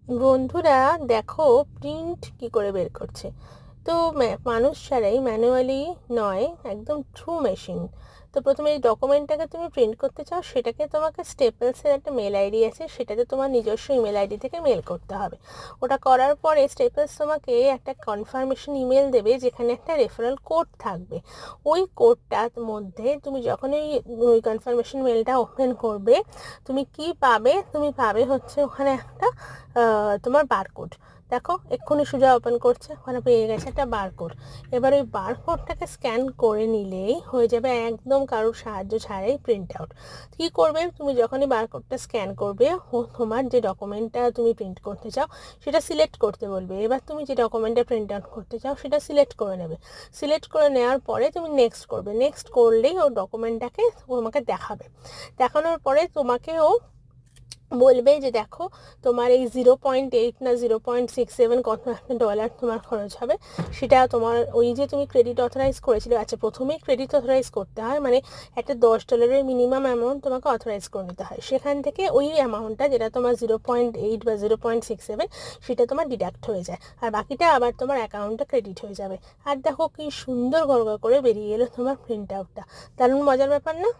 বন্ধুরা দেখো প্রিন্ট কি করে বের করছে। তো মানুষ ছাড়াই ম্যানুয়ালি নয়, একদম থ্রু মেশিন। তো প্রথমে এই ডকুমেন্টটাকে তুমি প্রিন্ট করতে চাও, সেটাকে তোমাকে স্টেপলসের একটা মেল আইডি আছে, সেটাতে তোমার নিজস্ব ইমেল আইডি থেকে মেল করতে হবে। ওটা করার পরে স্টেপলস তোমাকে একটা কনফার্মেশন ইমেল দেবে, যেখানে একটা রেফারেল কোড থাকবে। ওই কোডটার মধ্যে তুমি যখন ওই কনফার্মেশন মেলটা ওপেন করবে, তুমি কি পাবে? তুমি পাবে হচ্ছে ওখানে একটা তোমার বারকোড। দেখো এক্ষুনি সুজা ওপেন করছে, ওখানে পেয়ে গেছে একটা বারকোড। এবার ওই বারকোডটাকে স্ক্যান করে নিলেই হয়ে যাবে, একদম কারোর সাহায্য ছাড়াই প্রিন্ট আউট। কী করবে, তুমি যখনই বারকোডটা স্ক্যান করবে, ও তোমার যে ডকুমেন্টটা তুমি প্রিন্ট করতে চাও সেটা সিলেক্ট করতে বলবে। এবার তুমি যে ডকুমেন্টটা প্রিন্ট আউট করতে চাও সেটা সিলেক্ট করে নেবে। সিলেক্ট করে নেওয়ার পরে তুমি নেক্সট করবে। নেক্সট করলেই ও ডকুমেন্টটাকে তোমাকে দেখাবে। দেখানোর পরে তোমাকে ও বলবে যে দেখো তোমার এই 0.8 না 0.67 কত একটা ডলার তোমার খরচ হবে। সেটা তোমার ওই যে তুমি ক্রেডিট অথরাইজ করেছিলে, আচ্ছা প্রথমেই ক্রেডিট অথরাইজ করতে হয়, মানে একটা $10 মিনিমাম অ্যামাউন্ট তোমাকে অথরাইজ করে নিতে হয়। সেখান থেকে ওই অ্যামাউন্টটা, যেটা তোমার 0.8 বা 0.67, সেটা তোমার ডিডাক্ট হয়ে যায়, আর বাকিটা আবার তোমার অ্যাকাউন্টে ক্রেডিট হয়ে যাবে। আর দেখো কি সুন্দর গড়গড় করে বেরিয়ে এলো তোমার প্রিন্ট আউটটা। দারুণ মজার ব্যাপার না?